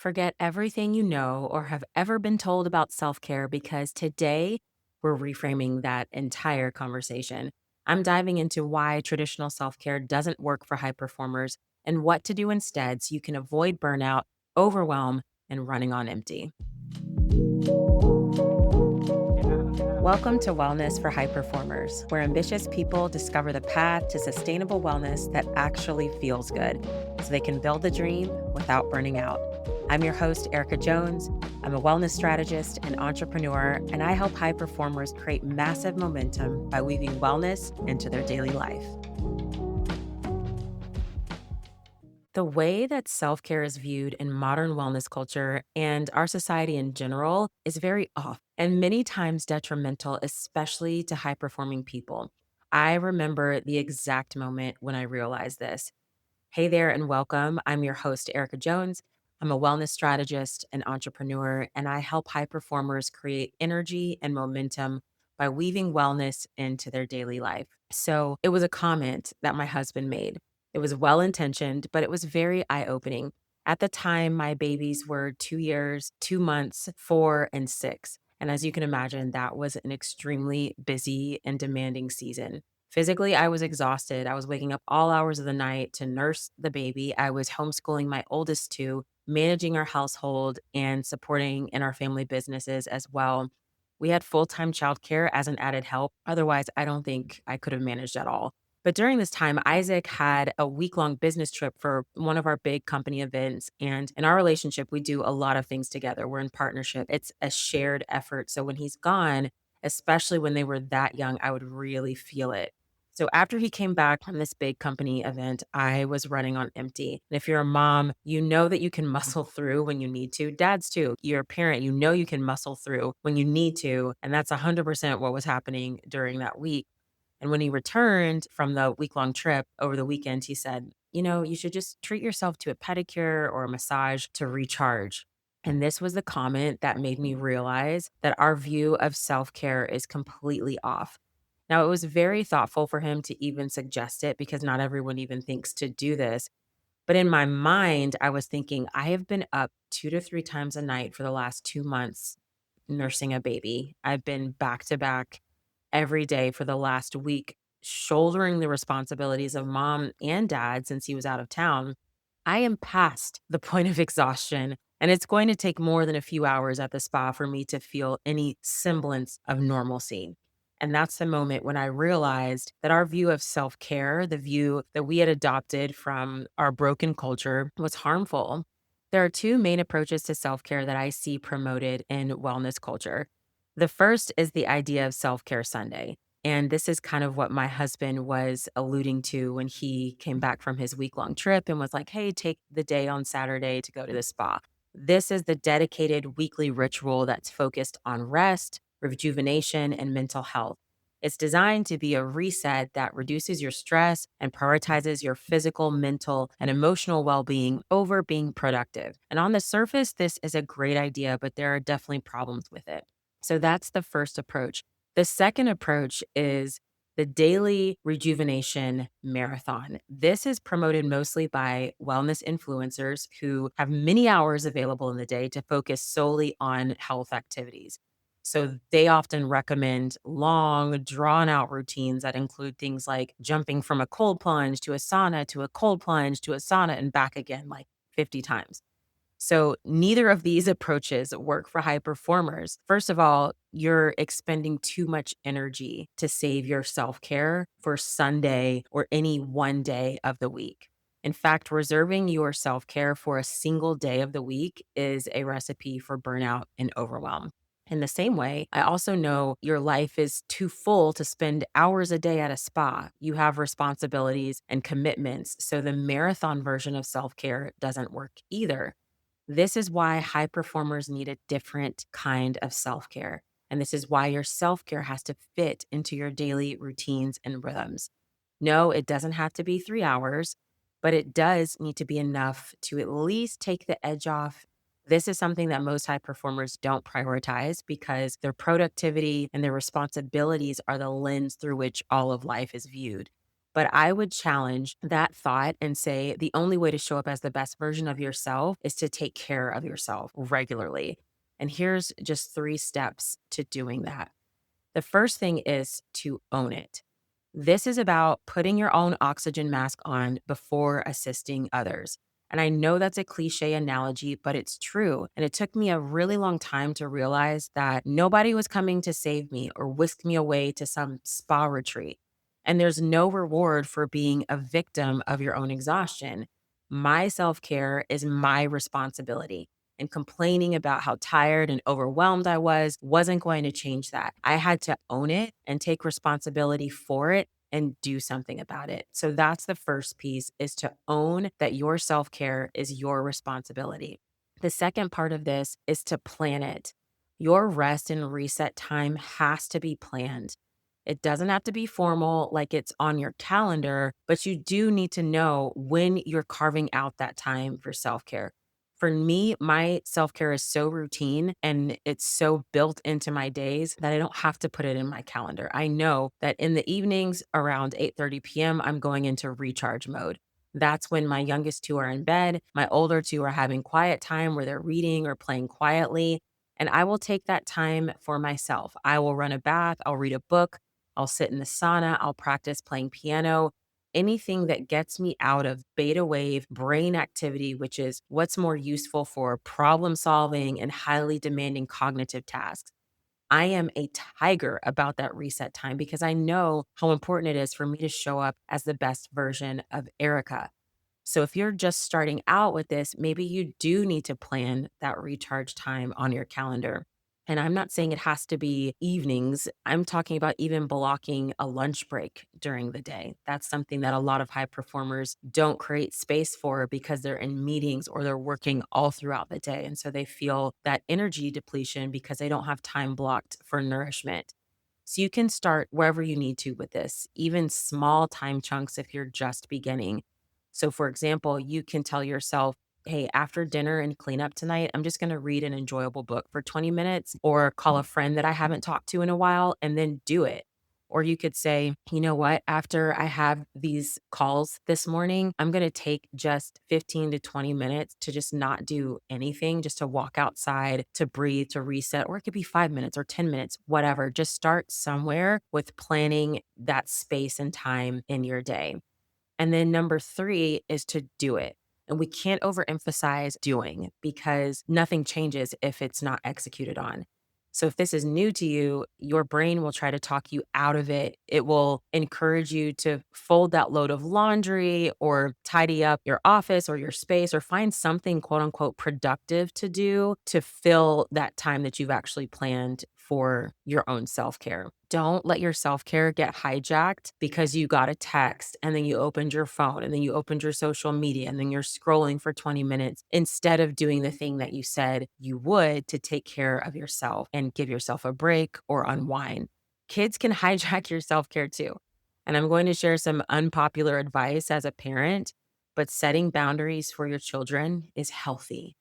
Forget everything you know or have ever been told about self care because today we're reframing that entire conversation. I'm diving into why traditional self care doesn't work for high performers and what to do instead so you can avoid burnout, overwhelm, and running on empty. Welcome to Wellness for High Performers, where ambitious people discover the path to sustainable wellness that actually feels good so they can build the dream without burning out. I'm your host, Erica Jones. I'm a wellness strategist and entrepreneur, and I help high performers create massive momentum by weaving wellness into their daily life. The way that self care is viewed in modern wellness culture and our society in general is very off and many times detrimental, especially to high performing people. I remember the exact moment when I realized this. Hey there, and welcome. I'm your host, Erica Jones. I'm a wellness strategist and entrepreneur, and I help high performers create energy and momentum by weaving wellness into their daily life. So it was a comment that my husband made. It was well intentioned, but it was very eye opening. At the time, my babies were 2 years, 2 months, 4, and 6. And as you can imagine, that was an extremely busy and demanding season. Physically, I was exhausted. I was waking up all hours of the night to nurse the baby. I was homeschooling my oldest two, managing our household, and supporting in our family businesses as well. We had full time childcare as an added help. Otherwise, I don't think I could have managed at all. But during this time, Isaac had a week-long business trip for one of our big company events. And in our relationship, we do a lot of things together. We're in partnership. It's a shared effort. So when he's gone, especially when they were that young, I would really feel it. So after he came back from this big company event, I was running on empty. And if you're a mom, you know that you can muscle through when you need to. Dads too. You're a parent, you know you can muscle through when you need to. And that's 100% what was happening during that week. And when he returned from the week-long trip over the weekend, he said, you should just treat yourself to a pedicure or a massage to recharge. And this was the comment that made me realize that our view of self-care is completely off. Now, it was very thoughtful for him to even suggest it because not everyone even thinks to do this. But in my mind, I was thinking, I have been up 2 to 3 times a night for the last 2 months nursing a baby. I've been back to back every day for the last week, shouldering the responsibilities of mom and dad since he was out of town. I am past the point of exhaustion, and it's going to take more than a few hours at the spa for me to feel any semblance of normalcy. And that's the moment when I realized that our view of self care, the view that we had adopted from our broken culture, was harmful. There are two main approaches to self care that I see promoted in wellness culture. The first is the idea of Self Care Sunday. And this is kind of what my husband was alluding to when he came back from his week-long trip and was like, hey, take the day on Saturday to go to the spa. This is the dedicated weekly ritual that's focused on rest, rejuvenation, and mental health. It's designed to be a reset that reduces your stress and prioritizes your physical, mental, and emotional well being over being productive. And on the surface, this is a great idea, but there are definitely problems with it. So that's the first approach. The second approach is the daily rejuvenation marathon. This is promoted mostly by wellness influencers who have many hours available in the day to focus solely on health activities. So they often recommend long, drawn out routines that include things like jumping from a cold plunge to a sauna to a cold plunge to a sauna and back again like 50 times. So neither of these approaches work for high performers. First of all, you're expending too much energy to save your self care for Sunday or any one day of the week. In fact, reserving your self care for a single day of the week is a recipe for burnout and overwhelm. In the same way, I also know your life is too full to spend hours a day at a spa. You have responsibilities and commitments. So the marathon version of self care doesn't work either. This is why high performers need a different kind of self care. And this is why your self care has to fit into your daily routines and rhythms. No, it doesn't have to be 3 hours, but it does need to be enough to at least take the edge off. This is something that most high performers don't prioritize because their productivity and their responsibilities are the lens through which all of life is viewed. But I would challenge that thought and say the only way to show up as the best version of yourself is to take care of yourself regularly. And here's just 3 steps to doing that. The first thing is to own it. This is about putting your own oxygen mask on before assisting others. And I know that's a cliche analogy, but it's true. And it took me a really long time to realize that nobody was coming to save me or whisk me away to some spa retreat. And there's no reward for being a victim of your own exhaustion. My self care is my responsibility. And complaining about how tired and overwhelmed I wasn't going to change that. I had to own it and take responsibility for it and do something about it. So that's the first piece, is to own that your self-care is your responsibility. The second part of this is to plan it. Your rest and reset time has to be planned. It doesn't have to be formal like it's on your calendar, but you do need to know when you're carving out that time for self-care. For me, my self-care is so routine and it's so built into my days that I don't have to put it in my calendar. I know that in the evenings around 8:30 p.m., I'm going into recharge mode. That's when my youngest 2 are in bed, my older 2 are having quiet time where they're reading or playing quietly, and I will take that time for myself. I will run a bath, I'll read a book, I'll sit in the sauna, I'll practice playing piano, anything that gets me out of beta wave brain activity, which is what's more useful for problem solving and highly demanding cognitive tasks. I am a tiger about that reset time because I know how important it is for me to show up as the best version of Erica. So if you're just starting out with this, maybe you do need to plan that recharge time on your calendar. And I'm not saying it has to be evenings. I'm talking about even blocking a lunch break during the day. That's something that a lot of high performers don't create space for because they're in meetings or they're working all throughout the day. And so they feel that energy depletion because they don't have time blocked for nourishment. So you can start wherever you need to with this, even small time chunks if you're just beginning. So, for example, you can tell yourself, hey, after dinner and cleanup tonight, I'm just going to read an enjoyable book for 20 minutes or call a friend that I haven't talked to in a while and then do it. Or you could say, you know what, after I have these calls this morning, I'm going to take just 15 to 20 minutes to just not do anything, just to walk outside, to breathe, to reset, or it could be 5 minutes or 10 minutes, whatever. Just start somewhere with planning that space and time in your day. And then number 3 is to do it. And we can't overemphasize doing because nothing changes if it's not executed on. So if this is new to you, your brain will try to talk you out of it. It will encourage you to fold that load of laundry or tidy up your office or your space or find something quote unquote productive to do to fill that time that you've actually planned for your own self care. Don't let your self care get hijacked because you got a text and then you opened your phone and then you opened your social media and then you're scrolling for 20 minutes instead of doing the thing that you said you would to take care of yourself and give yourself a break or unwind. Kids can hijack your self care too. And I'm going to share some unpopular advice as a parent, but setting boundaries for your children is healthy.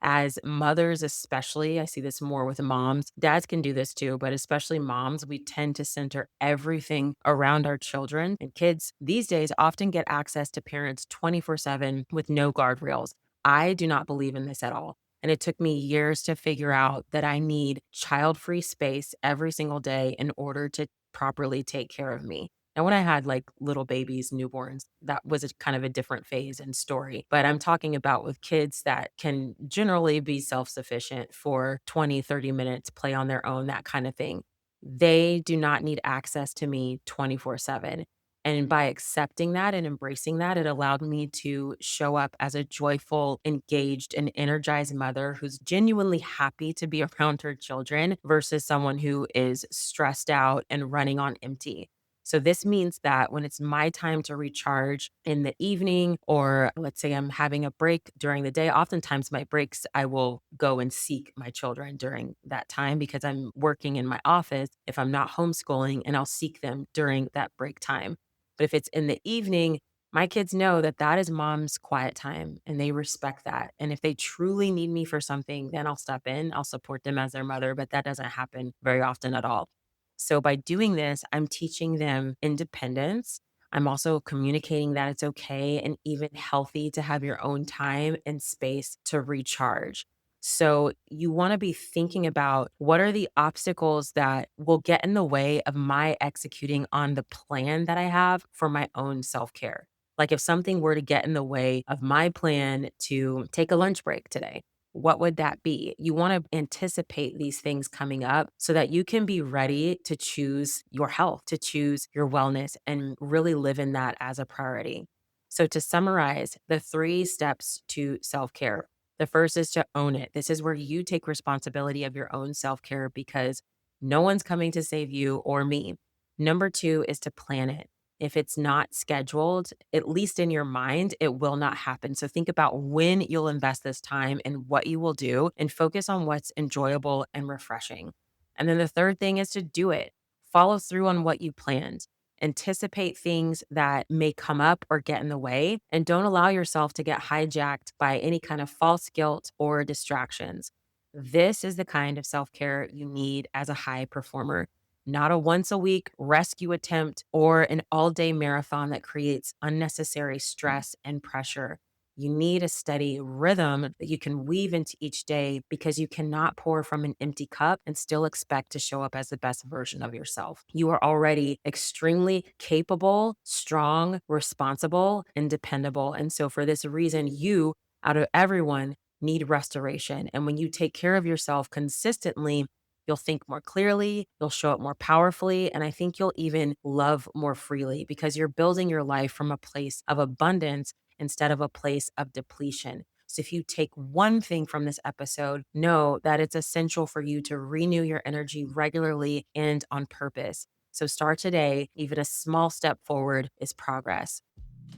As mothers, especially, I see this more with moms. Dads can do this too, but especially moms, we tend to center everything around our children. And kids these days often get access to parents 24/7 with no guardrails. I do not believe in this at all. And it took me years to figure out that I need child free space every single day in order to properly take care of me. And when I had like little babies, newborns, that was a kind of a different phase and story. But I'm talking about with kids that can generally be self sufficient for 20, 30 minutes, play on their own, that kind of thing. They do not need access to me 24/7. And by accepting that and embracing that, it allowed me to show up as a joyful, engaged, and energized mother who's genuinely happy to be around her children versus someone who is stressed out and running on empty. So this means that when it's my time to recharge in the evening, or let's say I'm having a break during the day, oftentimes my breaks, I will go and seek my children during that time because I'm working in my office if I'm not homeschooling, and I'll seek them during that break time. But if it's in the evening, my kids know that that is mom's quiet time and they respect that. And if they truly need me for something, then I'll step in, I'll support them as their mother, but that doesn't happen very often at all. So by doing this, I'm teaching them independence. I'm also communicating that it's okay and even healthy to have your own time and space to recharge. So, you want to be thinking about what are the obstacles that will get in the way of my executing on the plan that I have for my own self care. Like, if something were to get in the way of my plan to take a lunch break today, what would that be? You want to anticipate these things coming up so that you can be ready to choose your health, to choose your wellness, and really live in that as a priority. So, to summarize the 3 steps to self care, the first is to own it. This is where you take responsibility of your own self care because no one's coming to save you or me. Number 2 is to plan it. If it's not scheduled, at least in your mind, it will not happen. So think about when you'll invest this time and what you will do and focus on what's enjoyable and refreshing. And then the third thing is to do it. Follow through on what you planned. Anticipate things that may come up or get in the way, and don't allow yourself to get hijacked by any kind of false guilt or distractions. This is the kind of self care you need as a high performer, not a once a week rescue attempt or an all day marathon that creates unnecessary stress and pressure. You need a steady rhythm that you can weave into each day because you cannot pour from an empty cup and still expect to show up as the best version of yourself. You are already extremely capable, strong, responsible, and dependable. And so, for this reason, you, out of everyone, need restoration. And when you take care of yourself consistently, you'll think more clearly, you'll show up more powerfully, and I think you'll even love more freely because you're building your life from a place of abundance instead of a place of depletion. So, if you take one thing from this episode, know that it's essential for you to renew your energy regularly and on purpose. So, start today. Even a small step forward is progress.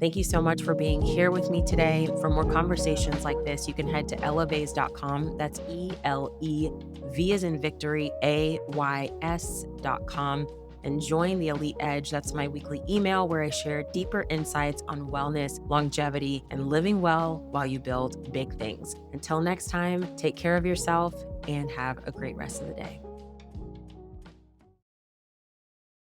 Thank you so much for being here with me today. For more conversations like this, you can head to elevays.com. That's ELEV as in victory, AYS.com. And join the Elite Edge. That's my weekly email where I share deeper insights on wellness, longevity, and living well while you build big things. Until next time, take care of yourself and have a great rest of the day.